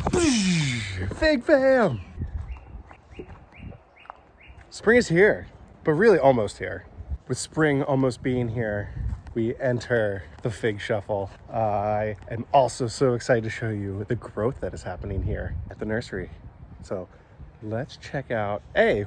Fig fam! Spring is here, but really almost here. With spring almost being here, we enter the fig shuffle. I am also so excited to show you the growth that is happening here at the nursery. So let's check out,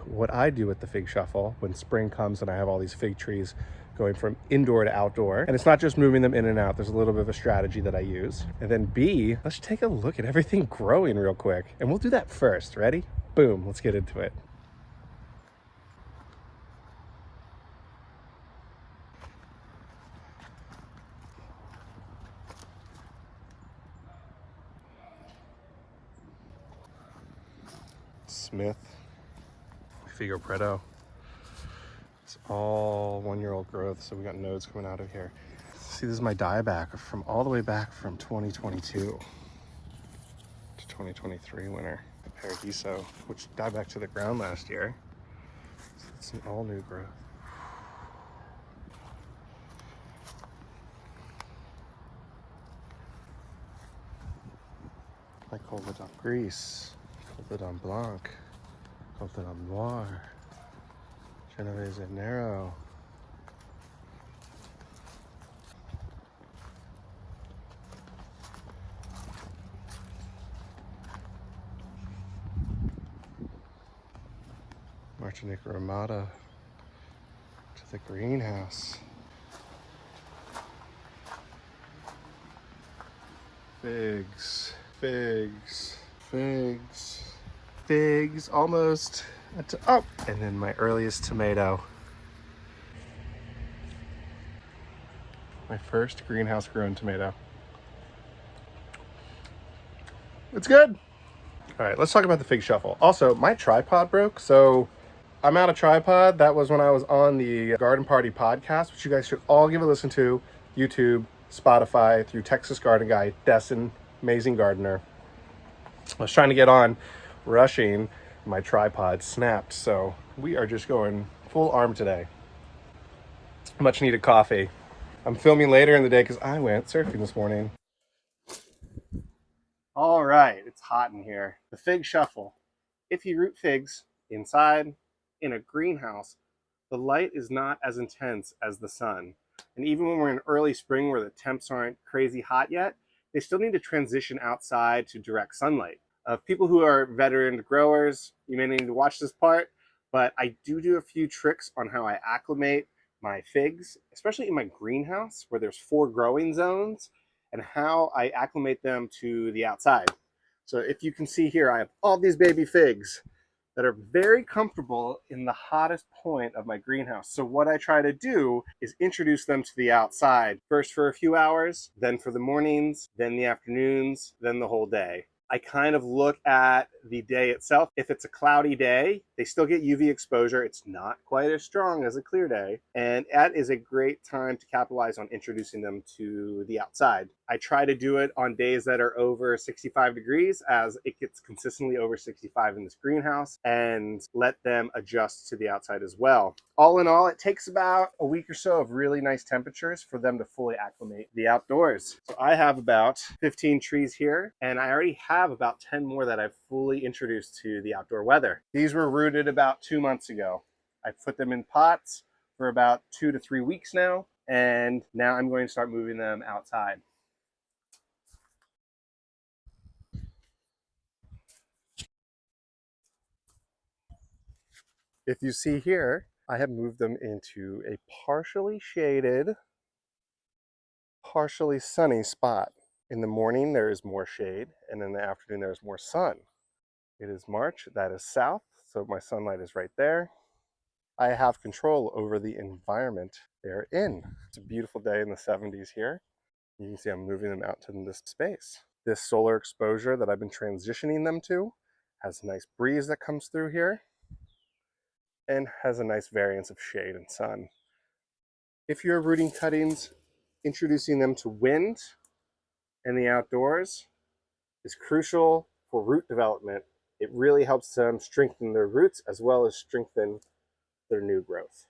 what I do with the fig shuffle when spring comes and I have all these fig trees going from indoor to outdoor. And it's not just moving them in and out. There's a little bit of a strategy that I use. And then B, let's take a look at everything growing real quick. And we'll do that first. Ready? Boom, let's get into it. Smith, Figo Preto. It's all 1-year-old growth, so we got nodes coming out of here. See, this is my dieback from all the way back from 2022 to 2023 winter. The Paradiso, which died back to the ground last year. So it's an all new growth. My Colevedon Gris, Colevedon Blanc, Colevedon Noir, Genovese Nero. Martinique Ramada to the greenhouse. Figs, figs, figs, figs, almost. Oh, and then my earliest tomato. My first greenhouse grown tomato. It's good. All right, let's talk about the fig shuffle. Also, my tripod broke, so I'm out of tripod. That was when I was on the Garden Party podcast, which you guys should all give a listen to. YouTube, Spotify, through Texas Garden Guy, Destin, amazing gardener. I was trying to get on, rushing, my tripod snapped, so we are just going full arm today. Much needed coffee. I'm filming later in the day because I went surfing this morning. All right, it's hot in here. The fig shuffle. If you root figs inside in a greenhouse, the light is not as intense as the sun. And even when we're in early spring where the temps aren't crazy hot yet, they still need to transition outside to direct sunlight. People who are veteran growers, you may need to watch this part, but I do a few tricks on how I acclimate my figs, especially in my greenhouse where there's 4 growing zones, and how I acclimate them to the outside. So if you can see here, I have all these baby figs that are very comfortable in the hottest point of my greenhouse. So what I try to do is introduce them to the outside, first for a few hours, then for the mornings, then the afternoons, then the whole day. I kind of look at the day itself. If it's a cloudy day, they still get UV exposure. It's not quite as strong as a clear day. And that is a great time to capitalize on introducing them to the outside. I try to do it on days that are over 65 degrees, as it gets consistently over 65 in this greenhouse, and let them adjust to the outside as well. All in all, it takes about a week or so of really nice temperatures for them to fully acclimate the outdoors. So I have about 15 trees here, and I already have about 10 more that I've fully introduced to the outdoor weather. These were rooted about 2 months ago. I put them in pots for about 2 to 3 weeks now, and now I'm going to start moving them outside. If you see here, I have moved them into a partially shaded, partially sunny spot. In the morning, there is more shade, and in the afternoon, there is more sun. It is March, that is south, so my sunlight is right there. I have control over the environment they're in. It's a beautiful day in the 70s here. You can see I'm moving them out to this space. This solar exposure that I've been transitioning them to has a nice breeze that comes through here, and has a nice variance of shade and sun. If you're rooting cuttings, introducing them to wind and the outdoors is crucial for root development. It really helps them strengthen their roots as well as strengthen their new growth.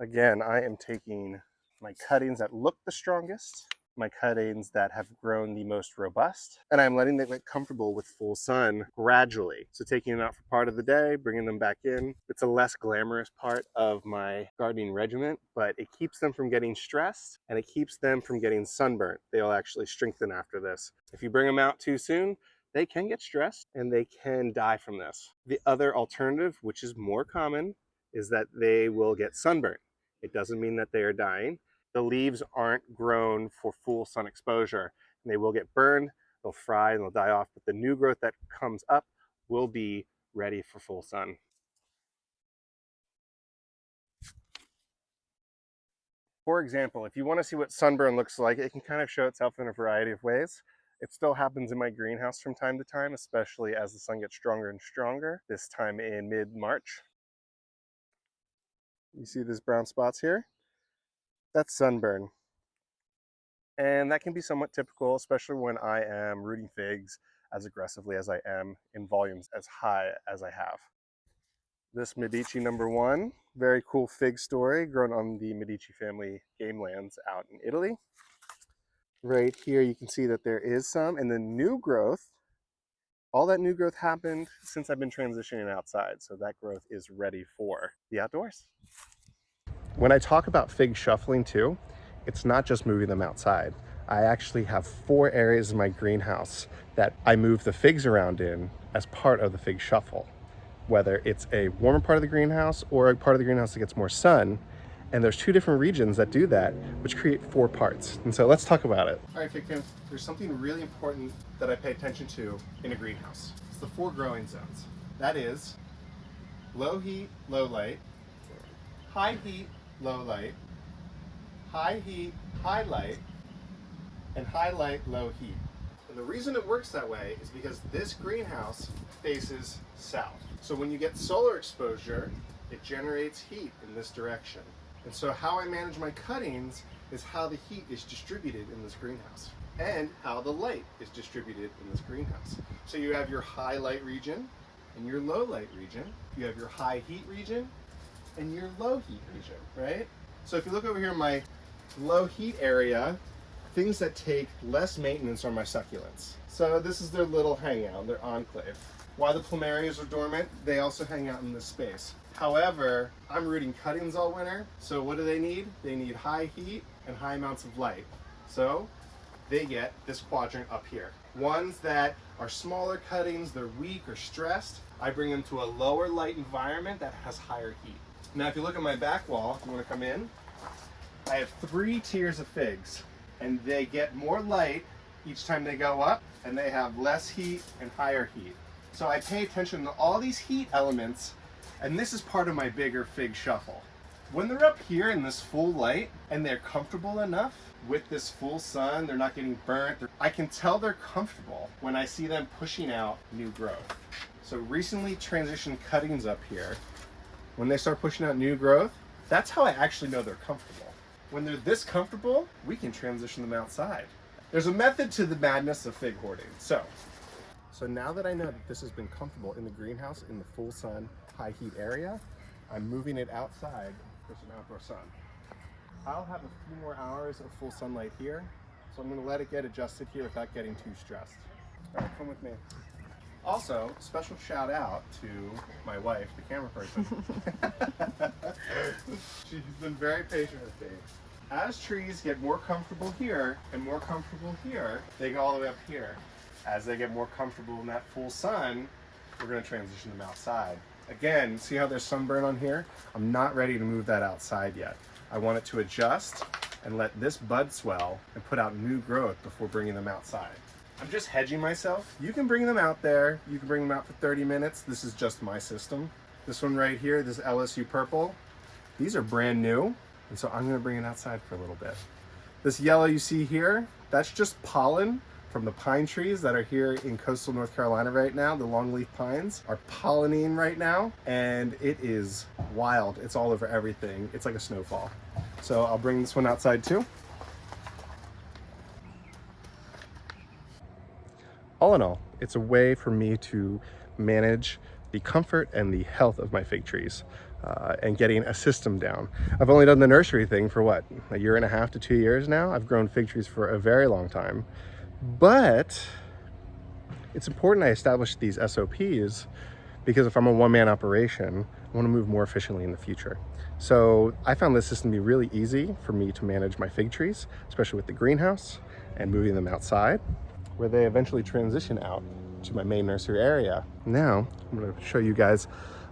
Again, I am taking my cuttings that look the strongest, my cuttings that have grown the most robust, and I'm letting them get comfortable with full sun gradually. So taking them out for part of the day, bringing them back in. It's a less glamorous part of my gardening regimen, but it keeps them from getting stressed and it keeps them from getting sunburnt. They'll actually strengthen after this. If you bring them out too soon, they can get stressed and they can die from this. The other alternative, which is more common, is that they will get sunburnt. It doesn't mean that they are dying. The leaves aren't grown for full sun exposure, and they will get burned, they'll fry, and they'll die off, but the new growth that comes up will be ready for full sun. For example, if you want to see what sunburn looks like, it can kind of show itself in a variety of ways. It still happens in my greenhouse from time to time, especially as the sun gets stronger and stronger, this time in mid-March. You see these brown spots here? That's sunburn. And that can be somewhat typical, especially when I am rooting figs as aggressively as I am in volumes as high as I have. This Medici #1, very cool fig story, grown on the Medici family game lands out in Italy. Right here you can see that there is some, and the new growth, all that new growth happened since I've been transitioning outside, so that growth is ready for the outdoors. When I talk about fig shuffling too, it's not just moving them outside. I actually have 4 areas in my greenhouse that I move the figs around in as part of the fig shuffle. Whether it's a warmer part of the greenhouse or a part of the greenhouse that gets more sun. And there's 2 different regions that do that, which create 4 parts. And so let's talk about it. All right, fig fans, there's something really important that I pay attention to in a greenhouse. It's the 4 growing zones. That is low heat, low light, high heat, low light, high heat, high light, and high light, low heat. And the reason it works that way is because this greenhouse faces south. So when you get solar exposure, it generates heat in this direction. And so how I manage my cuttings is how the heat is distributed in this greenhouse and how the light is distributed in this greenhouse. So you have your high light region and your low light region. You have your high heat region and your low heat region, right? So if you look over here in my low heat area, things that take less maintenance are my succulents. So this is their little hangout, their enclave. While the plumerias are dormant, they also hang out in this space. However, I'm rooting cuttings all winter, so what do they need? They need high heat and high amounts of light. So they get this quadrant up here. Ones that are smaller cuttings, they're weak or stressed, I bring them to a lower light environment that has higher heat. Now if you look at my back wall, if you want to come in, I have 3 tiers of figs, and they get more light each time they go up, and they have less heat and higher heat. So I pay attention to all these heat elements, and this is part of my bigger fig shuffle. When they're up here in this full light and they're comfortable enough with this full sun, they're not getting burnt, I can tell they're comfortable when I see them pushing out new growth. So recently transitioned cuttings up here, when they start pushing out new growth, that's how I actually know they're comfortable. When they're this comfortable, we can transition them outside. There's a method to the madness of fig hoarding. So now that I know that this has been comfortable in the greenhouse in the full sun, high heat area, I'm moving it outside for some outdoor sun. I'll have a few more hours of full sunlight here, so I'm going to let it get adjusted here without getting too stressed. All right, come with me. Also, special shout out to my wife, the camera person. She's been very patient with me. As trees get more comfortable here and more comfortable here, they go all the way up here. As they get more comfortable in that full sun, we're going to transition them outside. Again, see how there's sunburn on here? I'm not ready to move that outside yet. I want it to adjust and let this bud swell and put out new growth before bringing them outside. I'm just hedging myself. You can bring them out there. You can bring them out for 30 minutes. This is just my system. This one right here, this LSU purple, these are brand new. And so I'm going to bring it outside for a little bit. This yellow you see here, that's just pollen from the pine trees that are here in coastal North Carolina right now. The longleaf pines are pollinating right now, and it is wild. It's all over everything. It's like a snowfall. So I'll bring this one outside too. All in all, it's a way for me to manage the comfort and the health of my fig trees and getting a system down. I've only done the nursery thing for what, 1.5 to 2 years now? I've grown fig trees for a very long time, but it's important I establish these SOPs because if I'm a one-man operation, I want to move more efficiently in the future. So I found this system to be really easy for me to manage my fig trees, especially with the greenhouse and moving them outside, where they eventually transition out to my main nursery area. Now, I'm going to show you guys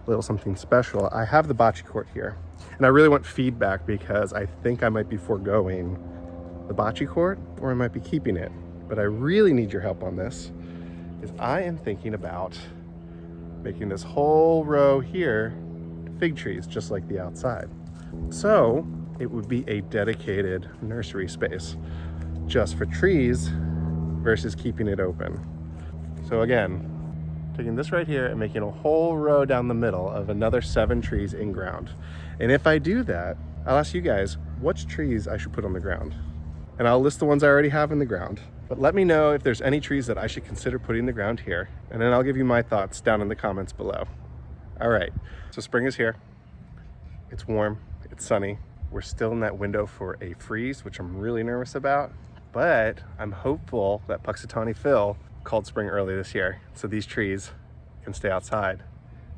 a little something special. I have the bocce court here, and I really want feedback because I think I might be foregoing the bocce court or I might be keeping it. But I really need your help on this, is I am thinking about making this whole row here fig trees, just like the outside. So it would be a dedicated nursery space just for trees versus keeping it open. So again, taking this right here and making a whole row down the middle of another 7 trees in ground. And if I do that, I'll ask you guys which trees I should put on the ground. And I'll list the ones I already have in the ground. But let me know if there's any trees that I should consider putting in the ground here. And then I'll give you my thoughts down in the comments below. All right, so spring is here. It's warm, it's sunny. We're still in that window for a freeze, which I'm really nervous about. But I'm hopeful that Punxsutawney Phil called spring early this year, so these trees can stay outside.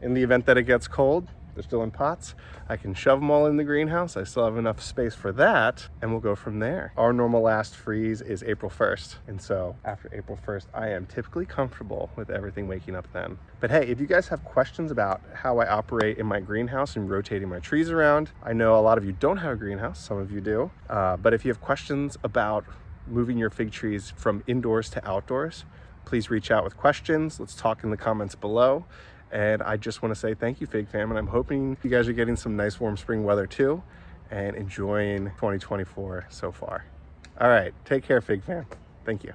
In the event that it gets cold, they're still in pots, I can shove them all in the greenhouse. I still have enough space for that, and we'll go from there. Our normal last freeze is April 1st, and so after April 1st, I am typically comfortable with everything waking up then. But hey, if you guys have questions about how I operate in my greenhouse and rotating my trees around, I know a lot of you don't have a greenhouse, some of you do, but if you have questions about moving your fig trees from indoors to outdoors, please reach out with questions. Let's talk in the comments below. And I just want to say thank you, Fig Fam, and I'm hoping you guys are getting some nice warm spring weather too and enjoying 2024 so far. All right, take care, Fig Fam. Thank you.